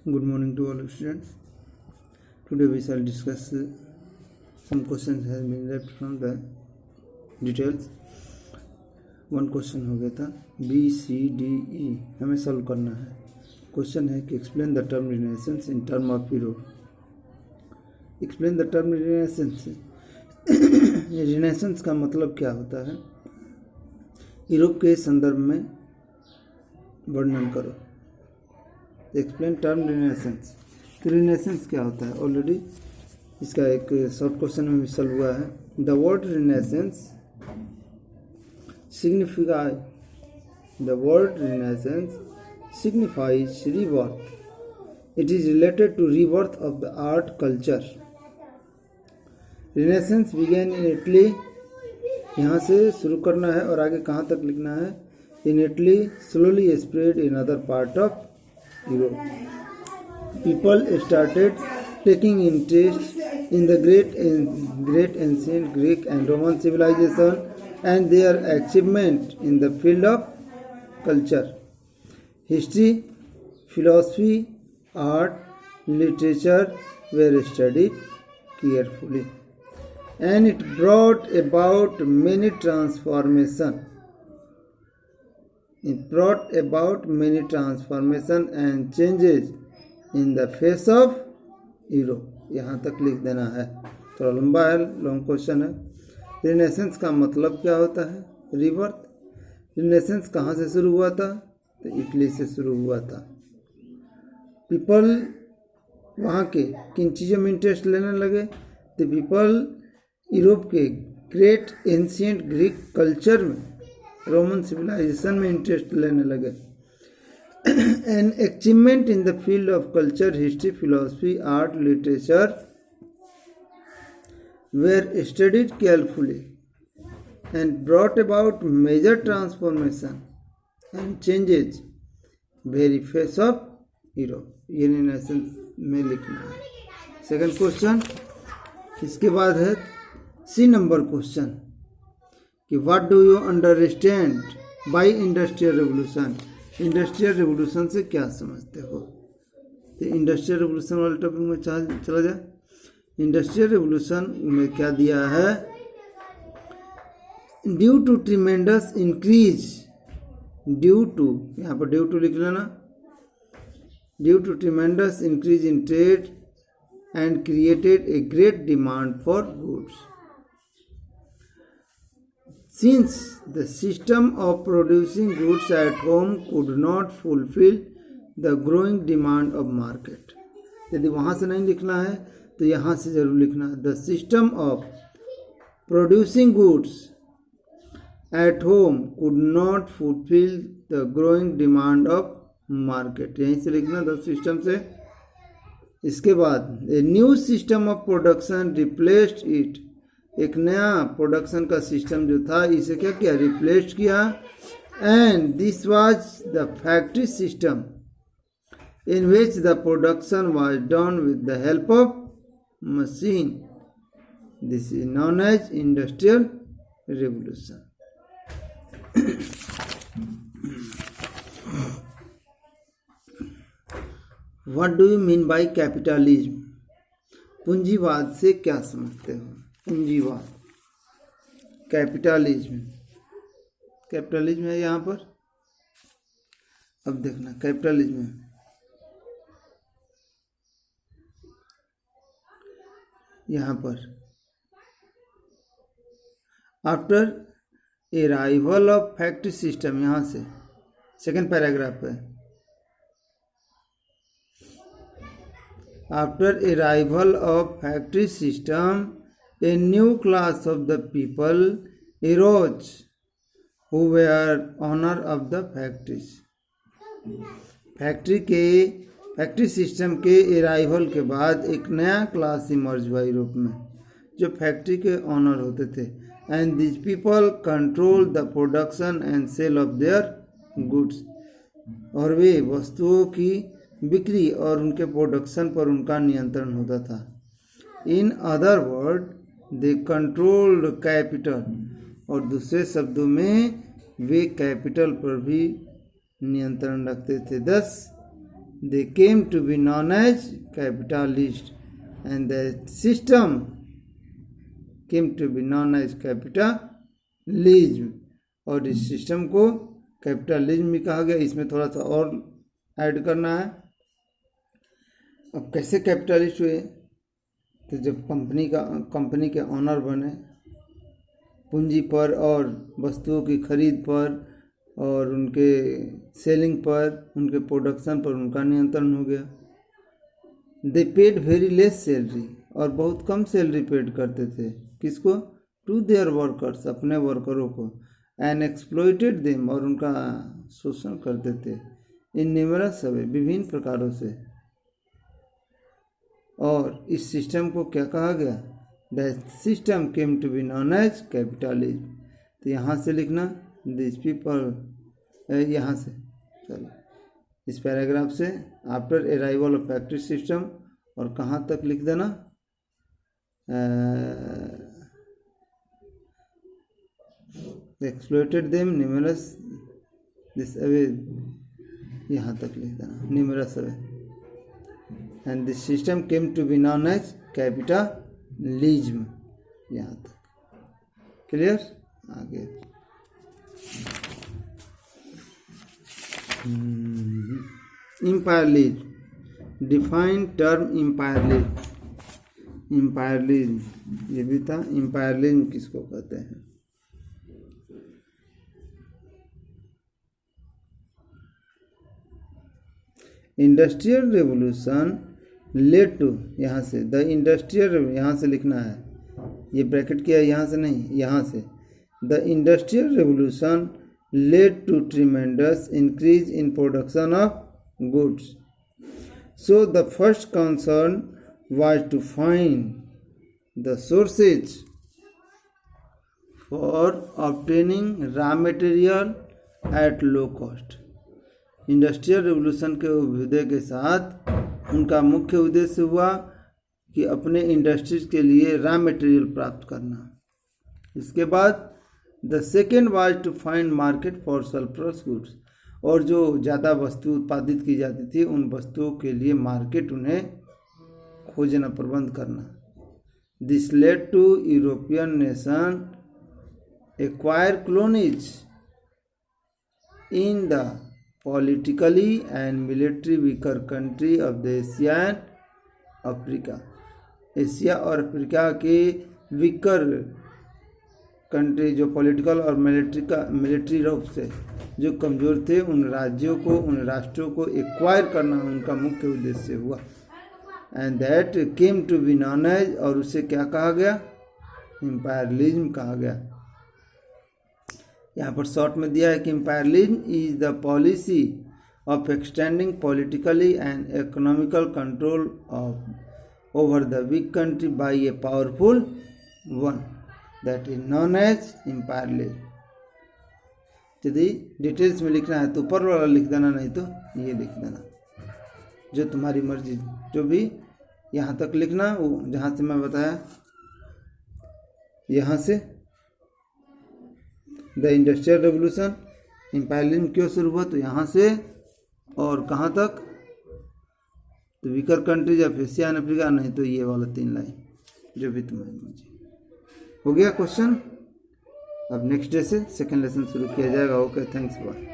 Good morning to all students. Today we shall discuss some questions has been left from the details. One question हो गया था B, C, D, E हमें solve करना है. Question है कि explain the term renaissance in term of Europe. Explain the term renaissance. Renaissance का मतलब क्या होता है? यूरोप के संदर्भ में वर्णन करो. Explain term renaissance. रिनेसेंस क्या होता है? ऑलरेडी इसका एक शॉर्ट क्वेश्चन में सॉल्व हुआ है. The word renaissance signifies rebirth. It is related to rebirth of the art culture. Renaissance began in Italy. यहाँ से शुरू करना है और आगे कहाँ तक लिखना है? In Italy, slowly spread in other part of Europe. People started taking interest in the great ancient Greek and Roman civilization and their achievement in the field of culture. History, philosophy, art, literature were studied carefully, and it brought about many transformations. It brought about many transformations and changes in the face of Europe. यहाँ तक लिख देना है. थोड़ा लंबा है, long question है. Renaissance का मतलब क्या होता है? रिबर्थ. रिनेसेंस कहाँ से शुरू हुआ था? तो इटली से शुरू हुआ था. पीपल वहाँ के किन चीज़ों में इंटरेस्ट लेने लगे? तो पीपल यूरोप के ग्रेट एंशिएंट ग्रीक कल्चर में, रोमन सिविलाइजेशन में इंटरेस्ट लेने लगे. An achievement in the field of culture, history, philosophy, art, literature were studied carefully and brought about major transformation and changes very face of Europe. ये renaissance में लिखना है. Second question. इसके बाद है सी नंबर क्वेश्चन कि what do you understand by industrial revolution. Industrial revolution से क्या समझते हो? तो इंडस्ट्रियल रेवोल्यूशन वाले टॉपिक में चला जाए. इंडस्ट्रियल रेवोल्यूशन में क्या दिया है? Due to tremendous increase, due to, यहाँ पर ड्यू टू लिख लेना. Due to tremendous increase in trade and created a great demand for goods. Since the system of producing goods at home could not fulfill the growing demand of market. यदि वहाँ से नहीं लिखना है तो यहाँ से जरूर लिखना है. The system of producing goods at home could not fulfill the growing demand of market. यहीं से लिखना the system से. इसके बाद a new system of production replaced it. एक नया प्रोडक्शन का सिस्टम जो था इसे क्या किया? रिप्लेस किया. And this was the factory system in which the production was done with the help of machine. This is known as industrial revolution. What do you mean by capitalism? पूंजीवाद से क्या समझते हो? पूंजीवाद, कैपिटलिज्म. कैपिटलिज्म है यहाँ पर. अब देखना कैपिटलिज्म यहाँ पर after arrival of factory system. यहाँ से सेकेंड पैराग्राफ है. After arrival of factory system, a new class of the people arose who were owner of the factories. Factory system के अराइवल के बाद एक नया क्लास इमर्ज हुआ यूरोप में जो फैक्ट्री के ऑनर होते थे. And this people control the production and sale of their goods. और वे वस्तुओं की बिक्री और उनके प्रोडक्शन पर उनका नियंत्रण होता था. In other word they controlled capital. और दूसरे शब्दों में वे कैपिटल पर भी नियंत्रण रखते थे. दस they came to be known as capitalist and the system came to be known as capitalism। और इस सिस्टम को कैपिटलिज्म भी कहा गया। इसमें थोड़ा सा और ऐड करना है। अब कैसे कैपिटलिस्ट हुए? तो जब कंपनी के ऑनर बने, पूंजी पर और वस्तुओं की खरीद पर और उनके सेलिंग पर, उनके प्रोडक्शन पर उनका नियंत्रण हो गया। दे पेड वेरी लेस सैलरी, और बहुत कम सैलरी पेड करते थे। किसको? टू देयर वर्कर्स, अपने वर्करों को। एंड एक्सप्लॉइटेड देम, और उनका शोषण करते थे। इन न्यूमरस वे, विभिन्न प्रकारों से। और इस सिस्टम को क्या कहा गया? The system came to be known as capitalism. तो यहाँ से लिखना दिस पीपल, यहाँ से चलो इस पैराग्राफ से after arrival of factory system, और कहाँ तक लिख देना? Exploited them numerous this away, यहाँ तक लिख देना numerous away. And this system came to be known as capitalism, यहाँ तक क्लियर। आगे इम्पायरलिज्म, डिफाइन टर्म इम्पायरलिज्म। इम्पायरलिज्म ये भी था। इम्पायरलिज्म किसको कहते हैं? इंडस्ट्रियल रेवोल्यूशन लेड टू, यहाँ से द इंडस्ट्रियल, यहाँ से लिखना है, ये ब्रैकेट किया है, यहाँ से नहीं, यहाँ से। The industrial revolution led to tremendous increase in production of goods. So the first concern was to find the sources for obtaining raw material at low cost. Industrial revolution के अभ्युदय के साथ उनका मुख्य उद्देश्य हुआ कि अपने इंडस्ट्रीज के लिए रॉ मटेरियल प्राप्त करना। इसके बाद the second was to find market for surplus goods, और जो ज़्यादा वस्तु उत्पादित की जाती थी उन वस्तुओं के लिए मार्केट उन्हें खोजना, प्रबंध करना। This led to European nation acquire colonies in the politically and military weaker country of the Asian Africa. Asia और अफ्रीका के वीकर कंट्री, जो पॉलिटिकल और मिलिट्री रूप से जो कमज़ोर थे, उन राज्यों को, उन राष्ट्रों को एक्वायर करना उनका मुख्य उद्देश्य हुआ। And that came to be known as, और उसे क्या कहा गया? इम्पायरलिज्म कहा गया। यहाँ पर शॉर्ट में दिया है कि imperialism is the policy of extending politically and economical control of over the weak country by a powerful one, that is known as imperialism. यदि डिटेल्स में लिखना है तो ऊपर वाला लिख देना, नहीं तो ये लिख देना, जो तुम्हारी मर्जी। जो भी यहाँ तक लिखना, वो जहाँ से मैं बताया, यहाँ से द इंडस्ट्रियल रेवोल्यूशन, इम्पायरलिज्म क्यों शुरू हुआ, तो यहाँ से और कहाँ तक, तो वीकर कंट्रीज या एशिया एंड अफ्रीका, नहीं तो ये वाला 3 लाइन, जो भी तुम्हारी मर्जी। हो गया क्वेश्चन। अब नेक्स्ट डे से सेकेंड लेसन शुरू किया जाएगा। Okay, thanks, bye.